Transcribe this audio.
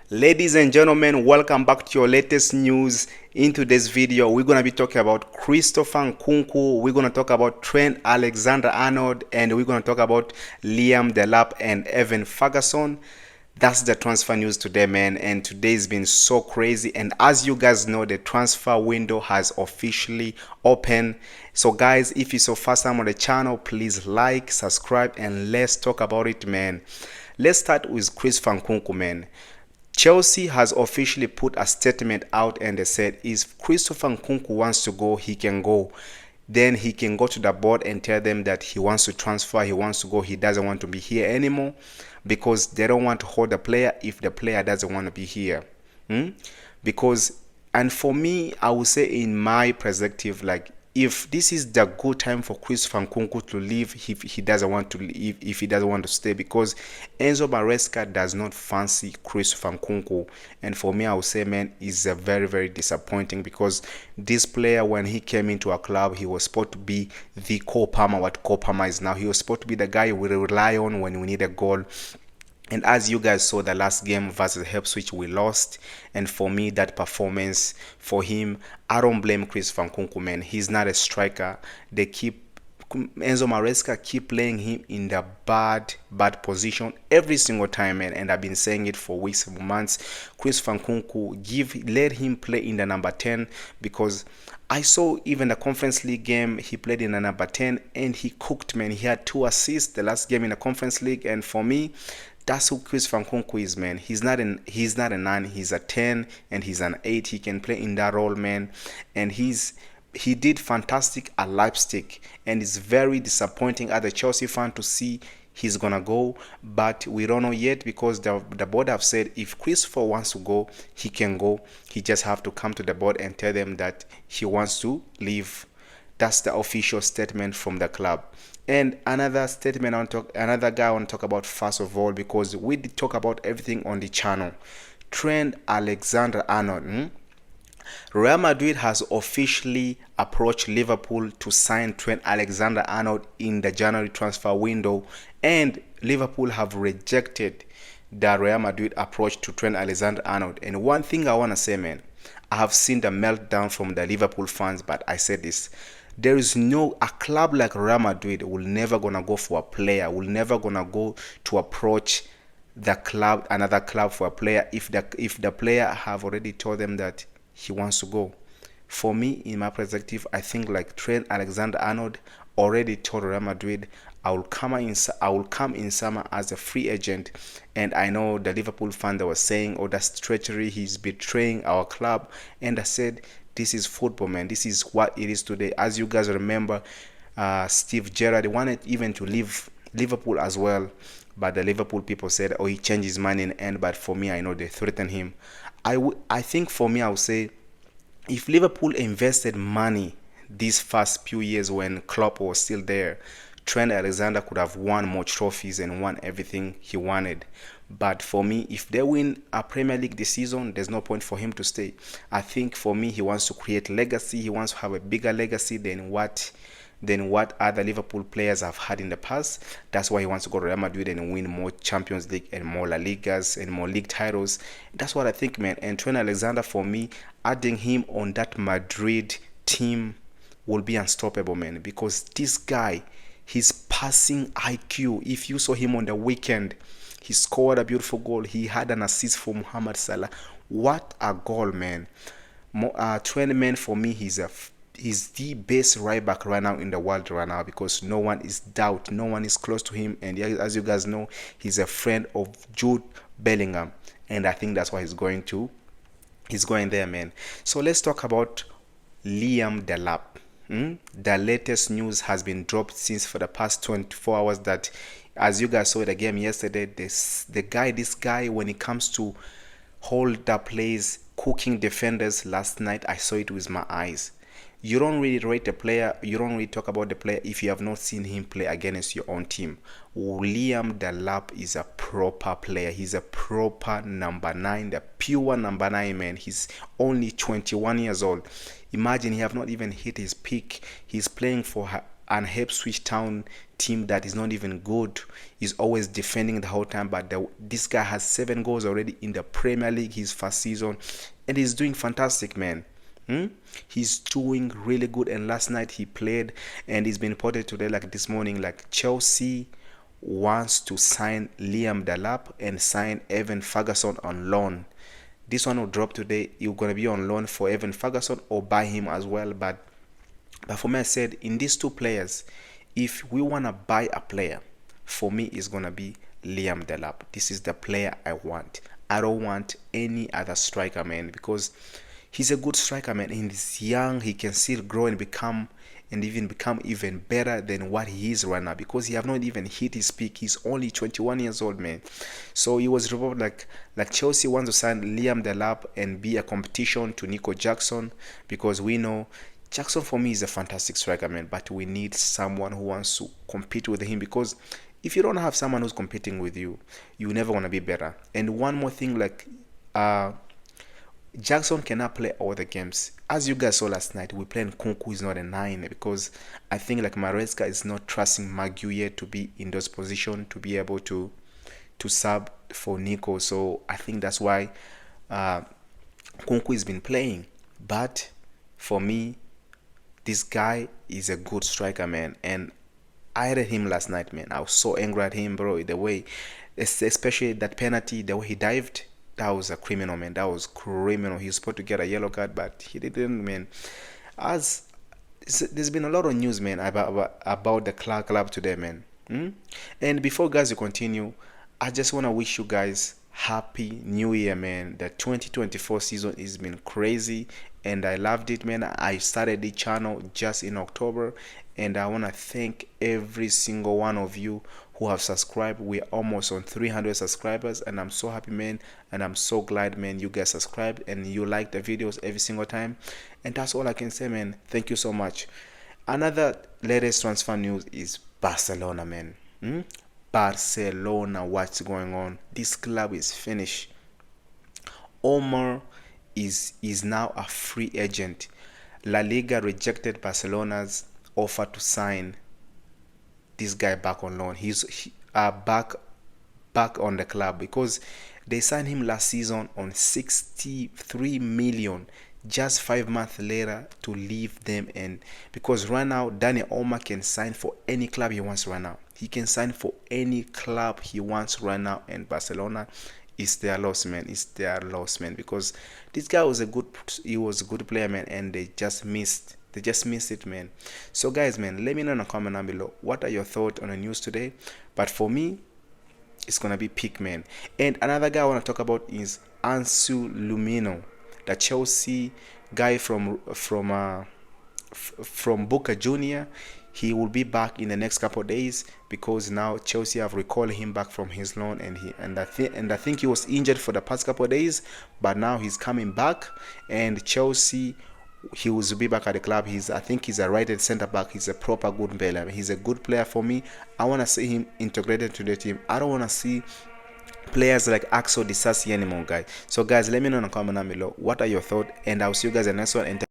Ladies and gentlemen, welcome back to your latest news. In today's video, we're going to be talking about Christopher Nkunku, we're going to talk about Trent Alexander-Arnold, and we're going to talk about Liam Delap and Evan Ferguson. That's the transfer news today, man, and today's been so crazy. And as you guys know, the transfer window has officially opened. So guys, if it's your first time on the channel, please like, subscribe, and let's talk about it, man. Let's start with Christopher Nkunku, man. Chelsea has officially put a statement out and they said if Christopher Nkunku wants to go, he can go. Then he can go to the board and tell them that he wants to transfer, he wants to go, he doesn't want to be here anymore, because they don't want to hold the player if the player doesn't want to be here. Because, and for me, I would say in my perspective, like, if this is the good time for Christopher Nkunku to leave, if he doesn't want to leave, if he doesn't want to stay, because Enzo Maresca does not fancy Christopher Nkunku. And for me, I would say, man, is a very, very disappointing, because this player, when he came into our club, he was supposed to be the Cole Palmer, what Cole Palmer is now. He was supposed to be the guy we rely on when we need a goal. And as you guys saw, the last game versus Ipswich, we lost. And for me, that performance for him, I don't blame Christopher Nkunku, man. He's not a striker. Enzo Maresca keep playing him in the bad position every single time, man. And I've been saying it for weeks and months. Christopher Nkunku, let him play in the number 10, because I saw even the Conference League game, he played in the number 10 and he cooked, man. He had 2 assists the last game in the Conference League. And for me, that's who Christopher Nkunku is, man. He's not a 9, he's a 10 and he's an 8. He can play in that role, man. And he did fantastic at Leipzig, and it's very disappointing as a Chelsea fan to see he's gonna go. But we don't know yet, because the board have said if Christopher wants to go, he can go. He just have to come to the board and tell them that he wants to leave. That's the official statement from the club. And another statement another guy I want to talk about first of all, because we did talk about everything on the channel. Trent Alexander-Arnold. Real Madrid has officially approached Liverpool to sign Trent Alexander-Arnold in the January transfer window, and Liverpool have rejected the Real Madrid approach to Trent Alexander-Arnold. And one thing I want to say, man, I have seen the meltdown from the Liverpool fans, but I said this: there is a club like Real Madrid will never gonna go for a player, will never gonna go to approach another club for a player if the player have already told them that he wants to go. For me, in my perspective, I think like Trent Alexander-Arnold already told Real Madrid, I will come in summer as a free agent. And I know the Liverpool fan that was saying, oh, that's treachery, he's betraying our club. And I said, this is football, man. This is what it is today. As you guys remember, Steve Gerrard wanted even to leave Liverpool as well, but the Liverpool people said, oh, he changed his mind in the end. But for me, I know they threatened him. I think for me, I would say, if Liverpool invested money these first few years when Klopp was still there, Trent Alexander could have won more trophies and won everything he wanted. But for me, if they win a Premier League this season, there's no point for him to stay. I think for me, he wants to create legacy. He wants to have a bigger legacy than what other Liverpool players have had in the past. That's why he wants to go to Real Madrid and win more Champions League and more La Ligas and more league titles. That's what I think, man. And Trent Alexander, for me, adding him on that Madrid team will be unstoppable, man, because this guy, his passing IQ, if you saw him on the weekend, he scored a beautiful goal. He had an assist for Mohamed Salah. What a goal, man. Trent, man, for me, he's the best right back right now in the world right now, because no one is close to him. And as you guys know, he's a friend of Jude Bellingham, and I think that's why he's going there, man. So let's talk about Liam Delap. The latest news has been dropped since for the past 24 hours that, as you guys saw the game yesterday, this guy when it comes to hold the plays, cooking defenders last night, I saw it with my eyes. You don't really rate a player, you don't really talk about the player if you have not seen him play against your own team. Liam Delap is a proper player. He's a proper number 9, the pure number 9, man. He's only 21 years old. Imagine, he have not even hit his peak. He's playing for an Ipswich Town team that is not even good. He's always defending the whole time, but this guy has 7 goals already in the Premier League his first season, and he's doing fantastic, man. He's doing really good. And last night he played, and he's been reported today, like this morning, like Chelsea wants to sign Liam Delap and sign Evan Ferguson on loan. This one will drop today. You're gonna be on loan for Evan Ferguson or buy him as well. But for me, I said in these two players, if we wanna buy a player, for me it's gonna be Liam Delap. This is the player I want. I don't want any other striker, man, because he's a good striker, man. And he's young. He can still grow and become even better than what he is right now, because he have not even hit his peak. He's only 21 years old, man. So he was reported like Chelsea wants to sign Liam Delap and be a competition to Nico Jackson, because we know Jackson for me is a fantastic striker, man, but we need someone who wants to compete with him, because if you don't have someone who's competing with you, you never want to be better. And one more thing, like Jackson cannot play all the games. As you guys saw last night, we played Nkunku is not a 9, because I think like Maresca is not trusting Maguire to be in those positions to be able to sub for Nico. So I think that's why Nkunku has been playing. But for me, this guy is a good striker, man, and I hated him last night, man. I was so angry at him, bro. The way, especially that penalty, the way he dived, that was a criminal, man. That was criminal. He was supposed to get a yellow card, but he didn't, man. As there's been a lot of news, man, about the club today, man. And before guys you continue, I just want to wish you guys happy new year, man. The 2024 season has been crazy and I loved it, man. I started the channel just in October, and I want to thank every single one of you who have subscribed. We're almost on 300 subscribers, and I'm so happy, man, and I'm so glad, man, you guys subscribed and you like the videos every single time. And that's all I can say, man. Thank you so much. Another latest transfer news is Barcelona, man. Barcelona, what's going on? This club is finished. Olmo is now a free agent. La Liga rejected Barcelona's offer to sign this guy back on loan. He's back on the club, because they signed him last season on 63 million, just 5 months later to leave them. And because right now Dani can sign for any club he wants right now. He can sign for any club he wants right now, and Barcelona is their loss, man. It's their loss, man, because this guy was a good player, man, and they just missed it, man. So guys, man, let me know in the comment down below, what are your thoughts on the news today? But for me, it's gonna be peak, man. And another guy I want to talk about is Anselmino, the Chelsea guy from Boca Junior. He will be back in the next couple of days, because now Chelsea have recalled him back from his loan, and I think he was injured for the past couple of days, but now he's coming back, and Chelsea, he will be back at the club. I think he's a right center back. He's a proper good player. He's a good player for me. I want to see him integrated to the team. I don't want to see players like Axel Disasi anymore, guys. So guys, let me know in the comment down below, what are your thoughts, and I'll see you guys in the next one.